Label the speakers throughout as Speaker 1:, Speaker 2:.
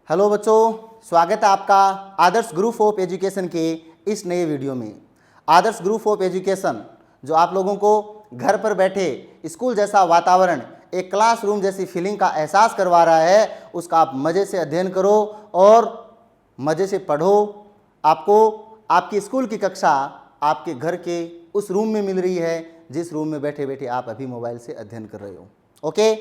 Speaker 1: Hello बच्चों, स्वागत है आपका आदर्श ग्रुप ऑफ एजुकेशन के इस नए वीडियो में। आदर्श ग्रुप ऑफ एजुकेशन जो आप लोगों को घर पर बैठे स्कूल जैसा वातावरण, एक क्लासरूम जैसी फीलिंग का एहसास करवा रहा है, उसका आप मज़े से अध्ययन करो और मज़े से पढ़ो। आपको आपकी स्कूल की कक्षा आपके घर के उस रूम में मिल रही है जिस रूम में बैठे बैठे आप अभी मोबाइल से अध्ययन कर रहे हो। ओके,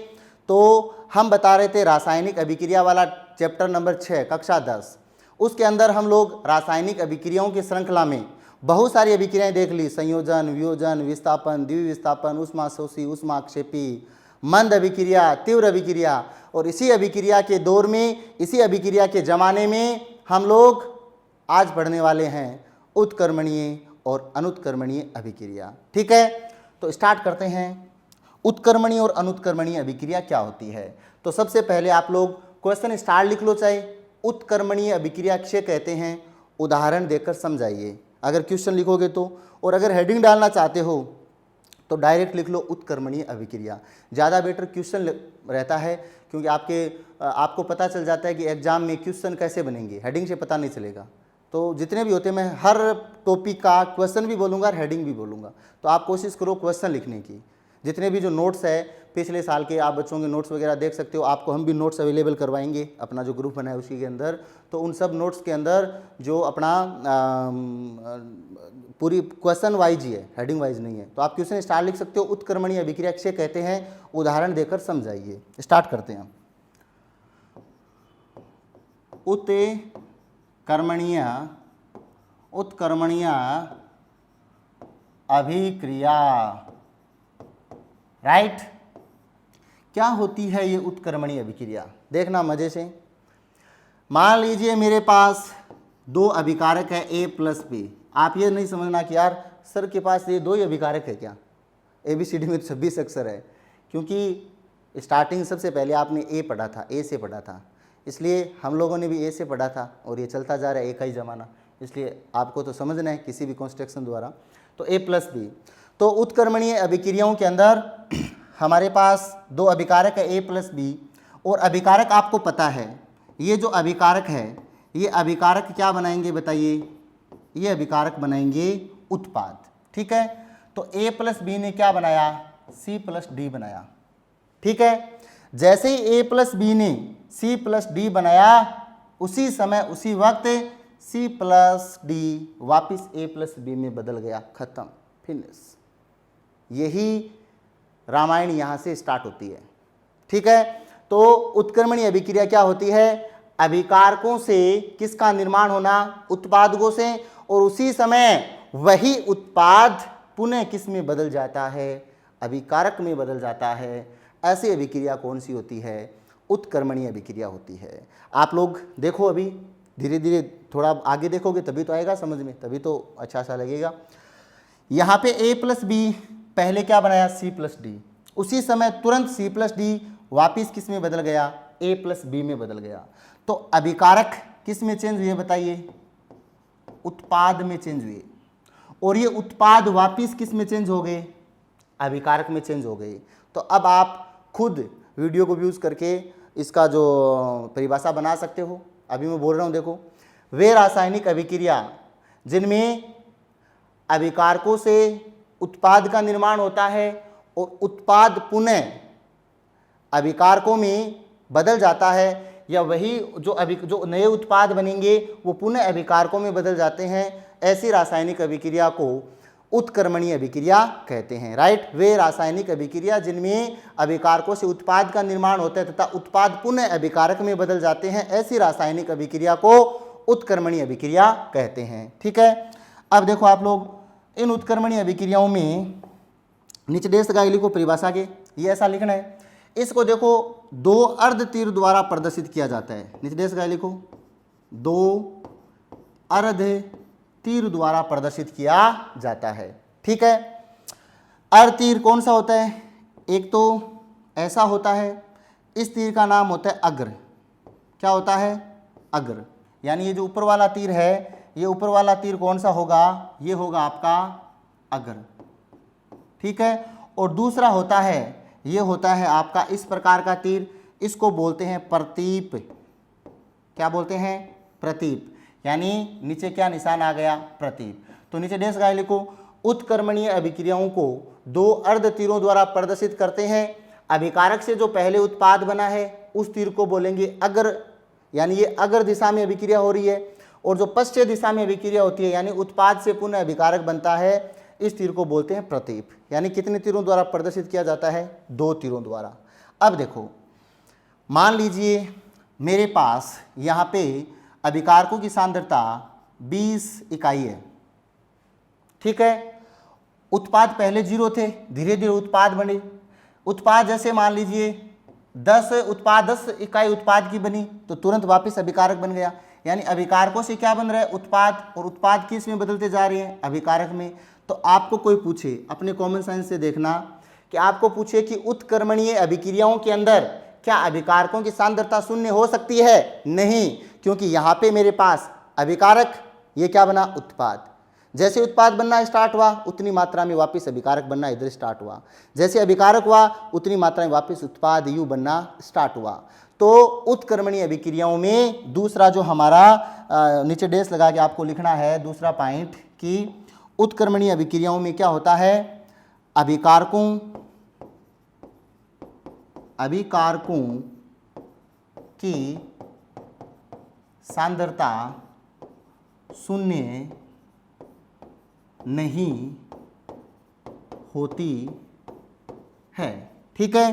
Speaker 1: तो हम बता रहे थे रासायनिक अभिक्रिया वाला चैप्टर नंबर 6 कक्षा 10। उसके अंदर हम लोग रासायनिक अभिक्रियाओं की श्रृंखला में बहुत सारी अभिक्रियाएं देख ली। संयोजन, वियोजन, विस्थापन, द्विविस्थापन, ऊष्माशोषी, ऊष्माक्षेपी, मंद अभिक्रिया, तीव्र अभिक्रिया। और इसी अभिक्रिया के दौर में, इसी अभिक्रिया के ज़माने में हम लोग आज पढ़ने वाले हैं उत्क्रमणीय और अनुत्क्रमणीय अभिक्रिया। ठीक है, तो स्टार्ट करते हैं। उत्क्रमणीय और अनुत्क्रमणीय अभिक्रिया क्या होती है? तो सबसे पहले आप लोग क्वेश्चन स्टार लिख लो, चाहे उत्क्रमणीय अभिक्रिया किसे कहते हैं उदाहरण देकर समझाइए अगर क्वेश्चन लिखोगे तो। और अगर हेडिंग डालना चाहते हो तो डायरेक्ट लिख लो उत्क्रमणीय अभिक्रिया, ज़्यादा बेटर क्वेश्चन रहता है, क्योंकि आपको पता चल जाता है कि एग्जाम में क्वेश्चन कैसे बनेंगे, हेडिंग से पता नहीं चलेगा। तो जितने भी होते मैं हर टॉपिक का क्वेश्चन भी बोलूँगा और हेडिंग भी बोलूँगा, तो आप कोशिश करो क्वेश्चन लिखने की। जितने भी जो नोट्स है पिछले साल के, आप बच्चों के नोट्स वगैरह देख सकते हो। आपको हम भी नोट्स अवेलेबल करवाएंगे, अपना जो ग्रुप बना है उसी के अंदर। तो उन सब नोट्स के अंदर जो अपना पूरी क्वेश्चन वाइज ही है, हेडिंग वाइज नहीं है। तो आप क्वेश्चन स्टार लिख सकते हो। उत्क्रमणीय अभिक्रिया किसे कहते हैं उदाहरण देकर समझाइए। स्टार्ट करते हैं। उत्क्रमणीय अभिक्रिया, राइट। क्या होती है ये उत्क्रमणीय अभिक्रिया? देखना मजे से। मान लीजिए मेरे पास दो अभिकारक है A प्लस बी। आप ये नहीं समझना कि यार सर के पास ये दो ही अभिकारक है क्या, ABCD में 26 अक्षर है, क्योंकि स्टार्टिंग सबसे पहले आपने A पढ़ा था, A से पढ़ा था, इसलिए हम लोगों ने भी A से पढ़ा था और ये चलता जा रहा है A का ही ज़माना, इसलिए आपको तो समझना है किसी भी कंस्ट्रक्शन द्वारा। तो A प्लस बी। तो उत्क्रमणीय अभिक्रियाओं के अंदर हमारे पास दो अभिकारक है A प्लस बी, और अभिकारक आपको पता है, ये जो अभिकारक है ये अभिकारक क्या बनाएंगे बताइए? ये अभिकारक बनाएंगे उत्पाद। ठीक है, तो A प्लस बी ने क्या बनाया? C प्लस डी बनाया। ठीक है, जैसे ही A प्लस बी ने C प्लस डी बनाया, उसी समय उसी वक्त C प्लस डी वापिस A प्लस बी में बदल गया। खत्म, फिनिश। यही रामायण यहाँ से स्टार्ट होती है। ठीक है, तो उत्क्रमणीय अभिक्रिया क्या होती है? अभिकारकों से किसका निर्माण होना? उत्पादकों से, और उसी समय वही उत्पाद पुनः किस में बदल जाता है? अभिकारक में बदल जाता है। ऐसी अभिक्रिया कौन सी होती है? उत्क्रमणीय अभिक्रिया होती है। आप लोग देखो, अभी धीरे धीरे थोड़ा आगे देखोगे तभी तो आएगा समझ में, तभी तो अच्छा सा लगेगा। यहाँ पे A प्लस बी पहले क्या बनाया? C plus D. उसी समय तुरंत C प्लस डी वापिस किस में बदल गया? A प्लस बी में बदल गया। तो अभिकारक किस में चेंज हुए बताइए? उत्पाद में चेंज हुए, और ये उत्पाद वापिस किस में चेंज हो गए? अभिकारक में चेंज हो गए। तो अब आप खुद वीडियो को यूज करके इसका जो परिभाषा बना सकते हो। अभी मैं बोल रहा हूँ, देखो, वे रासायनिक अभिक्रिया जिनमें अभिकारकों से उत्पाद का निर्माण होता है और उत्पाद पुनः अभिकारकों में बदल जाता है, या वही जो नए उत्पाद बनेंगे वो पुनः अभिकारकों में बदल जाते हैं, ऐसी रासायनिक अभिक्रिया को उत्क्रमणीय अभिक्रिया कहते हैं। राइट, वे रासायनिक अभिक्रिया जिनमें अभिकारकों से उत्पाद का निर्माण होता है तथा उत्पाद पुनः अभिकारक में बदल जाते हैं, ऐसी रासायनिक अभिक्रिया को उत्क्रमणीय अभिक्रिया कहते हैं। ठीक है, अब देखो आप लोग इन उत्क्रमणीय अभिक्रियाओं में नीचे देश गाइली को परिभाषा के ये ऐसा लिखना है। इसको देखो, दो अर्ध तीर द्वारा प्रदर्शित किया जाता है। नीचे देश गाइली को दो अर्ध तीर द्वारा प्रदर्शित किया जाता है। ठीक है, अर्ध तीर कौन सा होता है? एक तो ऐसा होता है, इस तीर का नाम होता है अग्र। क्या होता है? अग्र। यानी ये जो ऊपर वाला तीर है, ये ऊपर वाला तीर कौन सा होगा? ये होगा आपका अग्र। ठीक है, और दूसरा होता है, ये होता है आपका इस प्रकार का तीर, इसको बोलते हैं प्रतीप। क्या बोलते हैं? प्रतीप। यानी नीचे क्या निशान आ गया? प्रतीप। तो नीचे डैश लगा लिखो, उत्क्रमणीय अभिक्रियाओं को दो अर्ध तीरों द्वारा प्रदर्शित करते हैं। अभिकारक से जो पहले उत्पाद बना है उस तीर को बोलेंगे अग्र, यानी ये अग्र दिशा में अभिक्रिया हो रही है, और जो पश्चिम दिशा में अभिक्रिया होती है यानी उत्पाद से पुनः अभिकारक बनता है, इस तीर को बोलते हैं प्रतीप। यानी कितने तीरों द्वारा प्रदर्शित किया जाता है? 2 तीरों द्वारा। अब देखो, मान लीजिए मेरे पास यहाँ पे अभिकारकों की सांद्रता 20 इकाई है, ठीक है। उत्पाद पहले 0 थे, धीरे धीरे उत्पाद बने। उत्पाद जैसे मान लीजिए 10 इकाई उत्पाद की बनी तो तुरंत वापस अभिकारक बन गया। यानी अभिकारकों से क्या बन रहा है? उत्पाद, और उत्पाद किस में बदलते जा रहे हैं? अभिकारक में। तो आपको कोई पूछे, अपने कॉमन सेंस से देखना, कि आपको पूछे कि उत्क्रमणीय अभिक्रियाओं के अंदर क्या अभिकारकों की सांद्रता शून्य हो सकती है? नहीं, क्योंकि यहाँ पे मेरे पास अभिकारक, ये क्या बना? उत्पाद। जैसे उत्पाद बनना स्टार्ट हुआ उतनी मात्रा में वापस अभिकारक बनना इधर स्टार्ट हुआ, जैसे अभिकारक हुआ उतनी मात्रा में वापस उत्पाद यू बनना स्टार्ट हुआ। तो उत्क्रमणीय अभिक्रियाओं में दूसरा जो हमारा नीचे डैश लगा के आपको लिखना है दूसरा पॉइंट, कि उत्क्रमणीय अभिक्रियाओं में क्या होता है? अभिकारकों की सांद्रता शून्य नहीं होती है, ठीक है।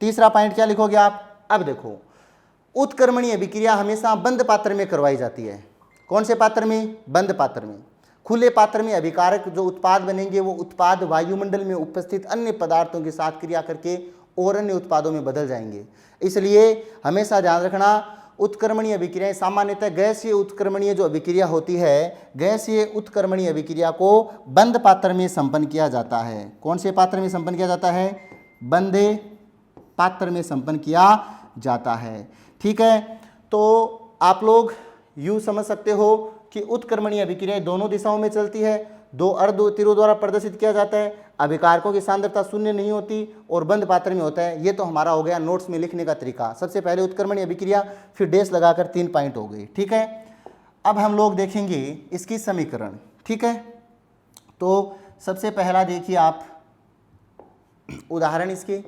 Speaker 1: तीसरा पॉइंट क्या लिखोगे आप? अब देखो, उत्क्रमणीय अभिक्रिया हमेशा बंद पात्र में करवाई जाती है। कौन से पात्र में? बंद पात्र में। खुले पात्र में अभिकारक जो उत्पाद बनेंगे वो उत्पाद वायुमंडल में उपस्थित अन्य पदार्थों के साथ क्रिया करके और अन्य उत्पादों में बदल जाएंगे। इसलिए हमेशा ध्यान रखना, उत्क्रमणीय अभिक्रियाएं सामान्यतः गैसीय उत्क्रमणीय जो अभिक्रिया होती है, गैसीय उत्क्रमणीय अभिक्रिया को बंद पात्र में संपन्न किया जाता है। कौन से पात्र में संपन्न किया जाता है? बंद पात्र में संपन्न किया जाता है, ठीक है। तो आप लोग यूँ समझ सकते हो कि उत्क्रमणीय अभिक्रिया दोनों दिशाओं में चलती है, 2 अर्ध तीरों द्वारा प्रदर्शित किया जाता है, अभिकारकों की सांद्रता शून्य नहीं होती और बंद पात्र में होता है। ये तो हमारा हो गया नोट्स में लिखने का तरीका। सबसे पहले उत्क्रमणीय अभिक्रिया, फिर डैश लगाकर 3 पॉइंट हो गई, ठीक है। अब हम लोग देखेंगे इसकी समीकरण, ठीक है। तो सबसे पहला देखिए आप उदाहरण, इसके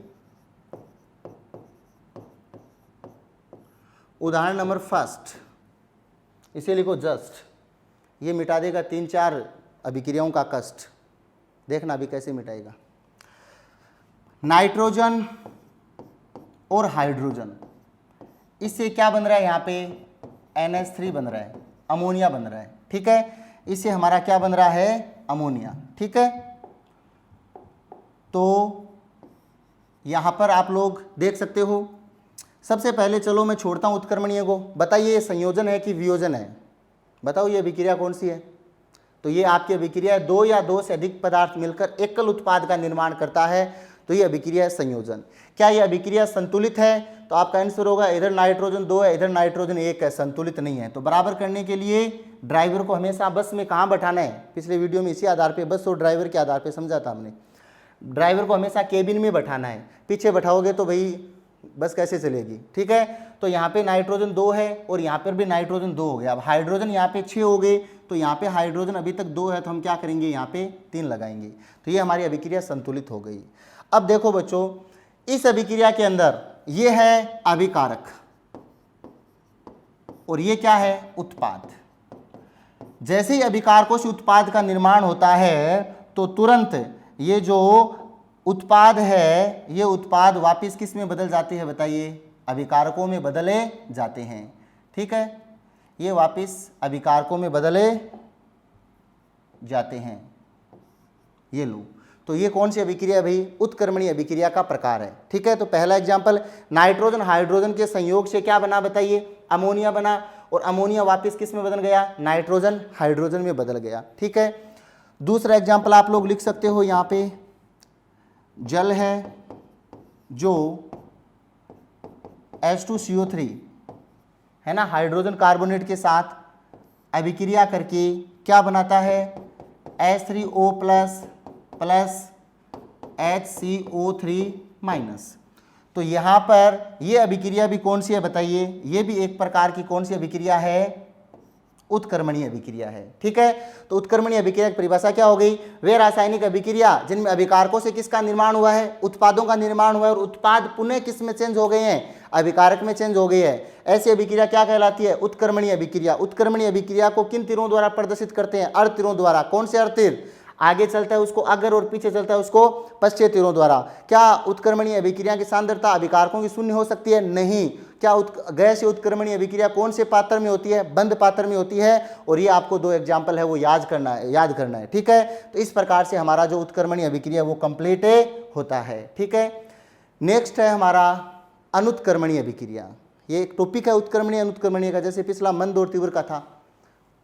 Speaker 1: उदाहरण नंबर फर्स्ट, इसे लिखो जस्ट, ये मिटा देगा 3-4 अभिक्रियाओं का कष्ट। देखना अभी कैसे मिटाएगा। नाइट्रोजन और हाइड्रोजन, इससे क्या बन रहा है? यहाँ पे NH3 बन रहा है, अमोनिया बन रहा है, ठीक है। इससे हमारा क्या बन रहा है? अमोनिया, ठीक है। तो यहाँ पर आप लोग देख सकते हो। सबसे पहले चलो मैं छोड़ता हूँ उत्क्रमणीय को। बताइए ये संयोजन है कि वियोजन है? बताओ ये अभिक्रिया कौन सी है? तो ये आपकी अभिक्रिया 2 या 2 से अधिक पदार्थ मिलकर एकल उत्पाद का निर्माण करता है, तो ये अभिक्रिया है संयोजन। क्या ये अभिक्रिया संतुलित है? तो आपका आंसर होगा इधर नाइट्रोजन 2 है, इधर नाइट्रोजन 1 है, संतुलित नहीं है। तो बराबर करने के लिए ड्राइवर को हमेशा बस में कहाँ बैठाना है? पिछले वीडियो में इसी आधार पर, बस और ड्राइवर के आधार पर समझा था हमने। ड्राइवर को हमेशा केबिन में बैठाना है, पीछे बैठाओगे तो भाई बस कैसे चलेगी, ठीक है। तो यहाँ पे नाइट्रोजन 2 है और यहाँ पर भी नाइट्रोजन 2 हो गया। अब हाइड्रोजन यहाँ पे 6 हो गए, तो यहाँ पे हाइड्रोजन अभी तक 2 है, तो हम क्या करेंगे? यहाँ पे 3 लगाएंगे। तो ये हमारी अभिक्रिया संतुलित हो गई। अब देखो बच्चों, इस अभिक्रिया के अंदर ये है अभिकारक और ये क्या है? उत्पाद। जैसे ही अभिकारकों से उत्पाद का निर्माण होता है तो तुरंत ये जो उत्पाद है, ये उत्पाद वापस किस में बदल जाते हैं? बताइए, अभिकारकों में बदले जाते हैं, ठीक है। ये वापस अभिकारकों में बदले जाते हैं, ये लो। तो ये कौन सी अभिक्रिया भाई? उत्क्रमणीय अभिक्रिया का प्रकार है, ठीक है। तो पहला एग्जाम्पल, नाइट्रोजन हाइड्रोजन के संयोग से क्या बना? बताइए, अमोनिया बना, और अमोनिया वापस किस में बदल गया? नाइट्रोजन हाइड्रोजन में बदल गया, ठीक है। दूसरा एग्जाम्पल आप लोग लिख सकते हो, यहाँ पे जल है जो H2CO3 है ना, हाइड्रोजन कार्बोनेट के साथ अभिक्रिया करके क्या बनाता है? H3O plus HCO3 minus. तो यहाँ पर ये अभिक्रिया भी कौन सी है बताइए, ये भी एक प्रकार की कौन सी अभिक्रिया है, उत्क्रमणीय अभिक्रिया है। ठीक है, तो उत्क्रमणीय अभिक्रिया की परिभाषा क्या हो गई, वे रासायनिक अभिक्रिया जिनमें अभिकारकों से किसका निर्माण हुआ है, उत्पादों का निर्माण हुआ है और उत्पाद पुनः किस में चेंज हो गए हैं, अभिकारक में चेंज हो गई है। ऐसी अभिक्रिया क्या कहलाती है, उत्क्रमणीय अभिक्रिया। उत्क्रमणीय अभिक्रिया को किन तीरों द्वारा प्रदर्शित करते हैं, अर्ध तीरों द्वारा। कौन से अर्ध तीर, आगे चलता है उसको अग्र और पीछे चलता है उसको पश्चिम तीरों द्वारा। क्या उत्क्रमणीय अभिक्रिया की सांद्रता अभिकारकों की शून्य हो सकती है, नहीं। क्या गैस या उत्क्रमणीय अभिक्रिया कौन से पात्र में होती है, बंद पात्र में होती है। और ये आपको 2 एग्जाम्पल है वो याद करना है। ठीक है, तो इस प्रकार से हमारा जो उत्क्रमणीय अभिक्रिया वो कंप्लीट होता है। ठीक है, नेक्स्ट है हमारा अनुत्क्रमणीय अभिक्रिया। ये एक टॉपिक है उत्क्रमणीय अनुत्क्रमणीय का, जैसे पिछला मंद और तीव्र का था।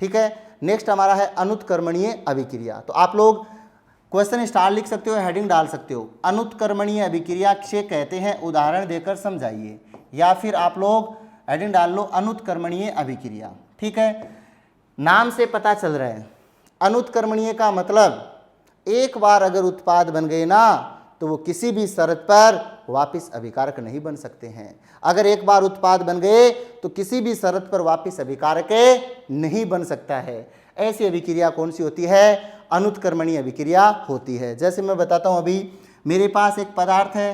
Speaker 1: ठीक है, नेक्स्ट हमारा है अनुत्क्रमणीय अभिक्रिया। तो आप लोग क्वेश्चन स्टार लिख सकते हो, हेडिंग डाल सकते हो, अनुत्क्रमणीय अभिक्रिया से कहते हैं, उदाहरण देकर समझाइए, या फिर आप लोग हेडिंग डाल लो अनुत्क्रमणीय अभिक्रिया। ठीक है, नाम से पता चल रहा है अनुत्क्रमणीय का मतलब एक बार अगर उत्पाद बन गए ना तो वो किसी भी शर्त पर वापस अभिकारक नहीं बन सकते हैं। अगर एक बार उत्पाद बन गए तो किसी भी शर्त पर वापस अभिकारक नहीं बन सकता है। ऐसी अभिक्रिया कौन सी होती है, अनुत्क्रमणीय अभिक्रिया होती है। जैसे मैं बताता हूं, अभी मेरे पास एक पदार्थ है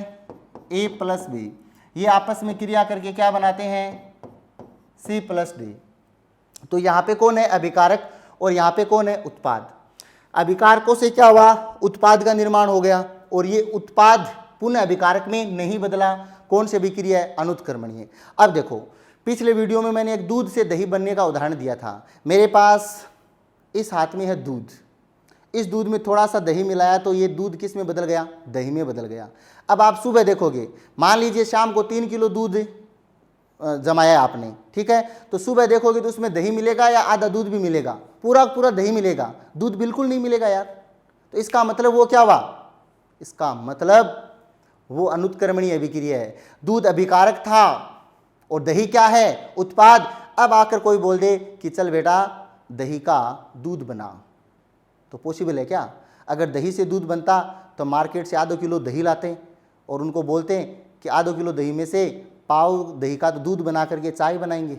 Speaker 1: A+B, ये आपस में क्रिया करके क्या बनाते हैं, C+D। तो यहाँ पे कौन है अभिकारक और यहाँ पे कौन है उत्पाद। अभिकारकों से क्या हुआ, उत्पाद का निर्माण हो गया और ये उत्पाद पुनः अभिकारक में नहीं बदला। कौन सी अभिक्रिया है, अनुत्क्रमणीय। अब देखो, पिछले वीडियो में मैंने एक दूध से दही बनने का उदाहरण दिया था। मेरे पास इस हाथ में है दूध, इस दूध में थोड़ा सा दही मिलाया तो ये दूध किस में बदल गया, दही में बदल गया। अब आप सुबह देखोगे, मान लीजिए शाम को 3 किलो दूध जमाया आपने। ठीक है, तो सुबह देखोगे तो उसमें दही मिलेगा या आधा दूध भी मिलेगा, पूरा पूरा दही मिलेगा, दूध बिल्कुल नहीं मिलेगा यार। तो इसका मतलब वो क्या हुआ, इसका मतलब वो अनुत्क्रमणीय अभिक्रिया है। दूध अभिकारक था और दही क्या है, उत्पाद। अब आकर कोई बोल दे कि चल बेटा दही का दूध बना, तो पॉसिबल है क्या। अगर दही से दूध बनता तो मार्केट से आधो किलो दही लाते और उनको बोलते कि आधो किलो दही में से पाव दही का तो दूध बना करके चाय बनाएंगे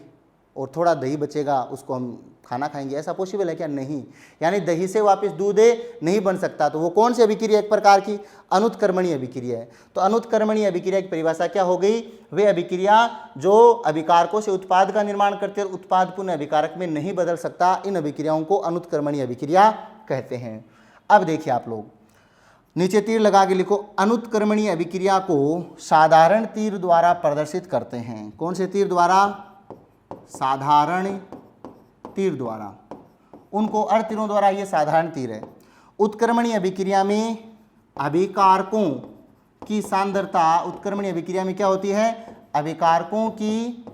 Speaker 1: और थोड़ा दही बचेगा उसको हम खाना खाएंगे। ऐसा पॉसिबल है क्या, नहीं। यानी दही से वापस दूध नहीं बन सकता। तो वो कौन सी अभिक्रिया, एक प्रकार की अनुत्क्रमणीय अभिक्रिया है। तो अनुत्क्रमणीय अभिक्रिया की परिभाषा क्या हो गई, वे अभिक्रिया जो अभिकारकों से उत्पाद का निर्माण करते हैं, उत्पाद पुनः अभिकारक में नहीं बदल सकता, इन अभिक्रियाओं को अनुत्क्रमणीय अभिक्रिया कहते हैं। अब देखिए आप लोग नीचे तीर लगा के लिखो, अनुत्क्रमणीय अभिक्रिया को साधारण तीर द्वारा प्रदर्शित करते हैं। कौन से तीर द्वारा, साधारण तीर द्वारा। उनको अर्ध तीरों द्वारा, ये साधारण तीर है। उत्क्रमणीय अभिक्रिया में अभिकारकों की सांद्रता, उत्क्रमणीय अभिक्रिया में क्या होती है, अभिकारकों की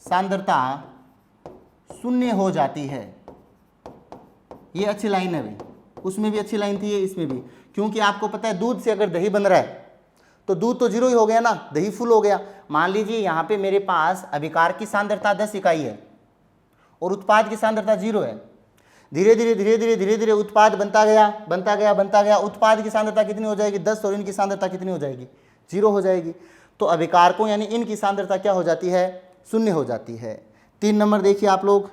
Speaker 1: सांद्रता शून्य हो जाती है। ये अच्छी लाइन है भाई, उसमें भी अच्छी लाइन थी ये, इसमें भी। क्योंकि आपको पता है दूध से अगर दही बन रहा है तो दूध तो 0 ही हो गया ना, दही फुल हो गया। मान लीजिए यहाँ पे मेरे पास अभिकार की सांद्रता 10 इकाई है और उत्पाद की सांद्रता 0 है। धीरे धीरे उत्पाद बनता गया। उत्पाद की सांद्रता कितनी हो जाएगी, 10, और इनकी सांद्रता कितनी हो जाएगी, 0 हो जाएगी। तो अभिकारकों यानी इनकी सांद्रता क्या हो जाती है, 0 हो जाती है। 3 नंबर देखिए आप लोग,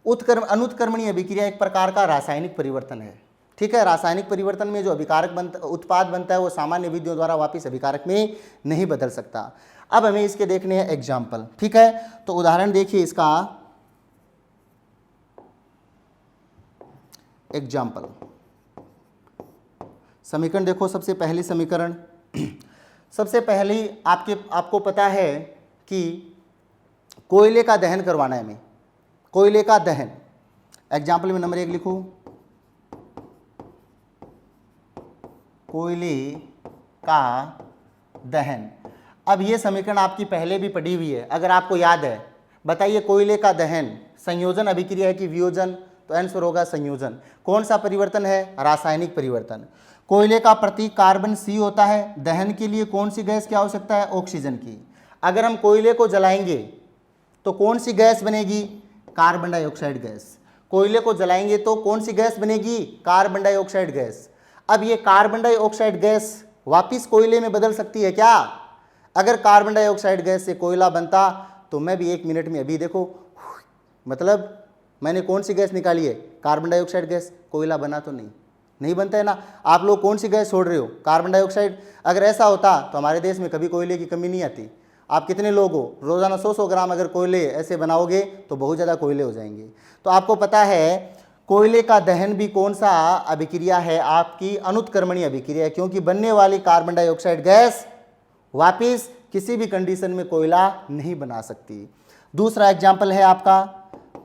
Speaker 1: अनुत्क्रमणीय अभिक्रिया एक प्रकार का रासायनिक परिवर्तन है। ठीक है, रासायनिक परिवर्तन में जो अभिकारक उत्पाद बनता है वो सामान्य विधियों द्वारा वापस अभिकारक में नहीं बदल सकता। अब हमें इसके देखने हैं एग्जाम्पल। ठीक है, तो उदाहरण देखिए इसका, एग्जाम्पल समीकरण देखो। सबसे पहली समीकरण, सबसे पहली आपको पता है कि कोयले का दहन करवाना है हमें, कोयले का दहन। एग्जाम्पल में नंबर 1 लिखो, कोयले का दहन। अब ये समीकरण आपकी पहले भी पढ़ी हुई है, अगर आपको याद है। बताइए कोयले का दहन संयोजन अभिक्रिया है कि वियोजन, तो आंसर होगा संयोजन। कौन सा परिवर्तन है, रासायनिक परिवर्तन। कोयले का प्रतीक कार्बन C होता है। दहन के लिए कौन सी गैस की आवश्यकता है, ऑक्सीजन की। अगर हम कोयले को जलाएंगे तो कौन सी गैस बनेगी, कार्बन डाइऑक्साइड गैस। कोयले को जलाएंगे तो कौन सी गैस बनेगी, कार्बन डाइऑक्साइड गैस। अब ये कार्बन डाइऑक्साइड गैस वापिस कोयले में बदल सकती है क्या? अगर कार्बन डाइऑक्साइड गैस से कोयला बनता तो मैं भी 1 मिनट में, अभी देखो, मतलब मैंने कौन सी गैस निकाली है? Carbon dioxide gas. कोयला बना तो नहीं बनता है ना। आप लोग कौन सी गैस छोड़ रहे हो? Carbon dioxide. अगर ऐसा होता तो हमारे देश में कभी कोयले की कमी नहीं आती। आप कितने लोग हो, रोज़ाना 100-100 ग्राम अगर कोयले ऐसे बनाओगे तो बहुत ज़्यादा कोयले हो जाएंगे। तो आपको पता है कोयले का दहन भी कौन सा अभिक्रिया है? आपकी अनुत्क्रमणीय अभिक्रिया है, क्योंकि बनने वाली कार्बन डाइऑक्साइड गैस वापिस किसी भी कंडीशन में कोयला नहीं बना सकती। दूसरा एग्जाम्पल है आपका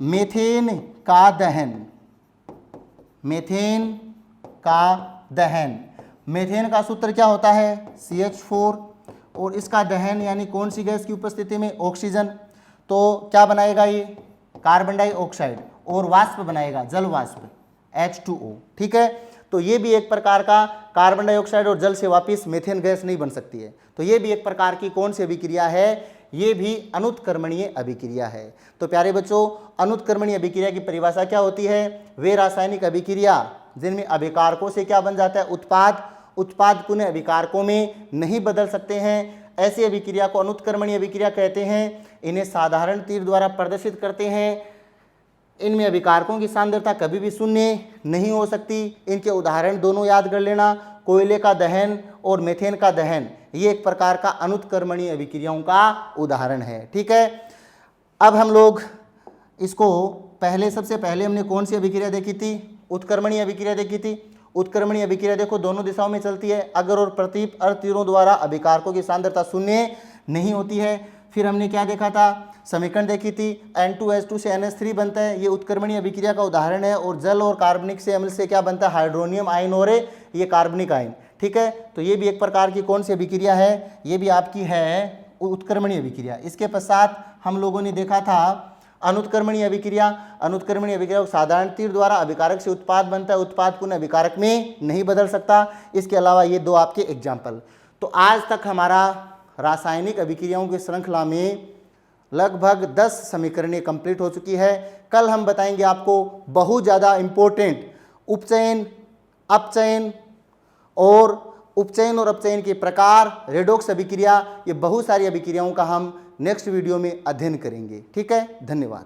Speaker 1: मीथेन का दहन। मीथेन का दहन, मीथेन का सूत्र क्या होता है? CH4, और इसका दहन यानी कौन सी गैस की उपस्थिति में? ऑक्सीजन। तो क्या बनाएगा ये? कार्बन डाइऑक्साइड, और वाष्प बनाएगा, जल वाष्प, H2O। ठीक है, तो ये भी एक प्रकार का कार्बन डाइऑक्साइड और जल से वापिस मीथेन गैस नहीं बन सकती है। तो ये भी एक प्रकार की कौन सी अभिक्रिया है? ये भी अनुत्क्रमणीय अभिक्रिया है। तो प्यारे बच्चों, अनुत्क्रमणीय अभिक्रिया की परिभाषा क्या होती है? वे रासायनिक अभिक्रिया जिनमें अभिकारकों से क्या बन जाता है? उत्पाद पुनः अभिकारकों में नहीं बदल सकते हैं, ऐसी अभिक्रिया को अनुत्क्रमणीय अभिक्रिया कहते हैं। इन्हें साधारण तीर द्वारा प्रदर्शित करते हैं। इनमें अभिकारकों की सांद्रता कभी भी शून्य नहीं हो सकती। इनके उदाहरण दोनों याद कर लेना, कोयले का दहन और मीथेन का दहन, ये एक प्रकार का अनुत्क्रमणीय अभिक्रियाओं का उदाहरण है। ठीक है, अब हम लोग इसको सबसे पहले हमने कौन सी अभिक्रिया देखी थी? उत्क्रमणीय अभिक्रिया देखी थी। उत्क्रमणीय अभिक्रिया देखो दोनों दिशाओं में चलती है। अगर और प्रतीप अर्ध तीरों द्वारा अभिकारकों की सांद्रता शून्य नहीं होती है। फिर हमने क्या देखा था? समीकरण देखी थी, N2H2 से NH3 बनता है, ये उत्क्रमणीय अभिक्रिया का उदाहरण है। और जल और कार्बनिक से अम्ल से क्या बनता है? हाइड्रोनियम आयन और ये कार्बनिक आयन। ठीक है, तो ये भी एक प्रकार की कौन सी अभिक्रिया है? ये भी आपकी है उत्क्रमणीय अभिक्रिया। इसके पश्चात हम लोगों ने देखा था अनुत्क्रमणीय अभिक्रिया। अनुत्क्रमणीय अभिक्रिया साधारण तीर द्वारा अभिकारक से उत्पाद बनता है, उत्पाद पुनः अभिकारक में नहीं बदल सकता। इसके अलावा ये दो आपके एग्जाम्पल। तो आज तक हमारा रासायनिक अभिक्रियाओं की श्रृंखला में लगभग 10 समीकरणें कंप्लीट हो चुकी है। कल हम बताएंगे आपको बहुत ज़्यादा इम्पोर्टेंट उपचयन, अपचयन और अपचयन के प्रकार, रेडॉक्स अभिक्रिया, ये बहुत सारी अभिक्रियाओं का हम नेक्स्ट वीडियो में अध्ययन करेंगे। ठीक है, धन्यवाद।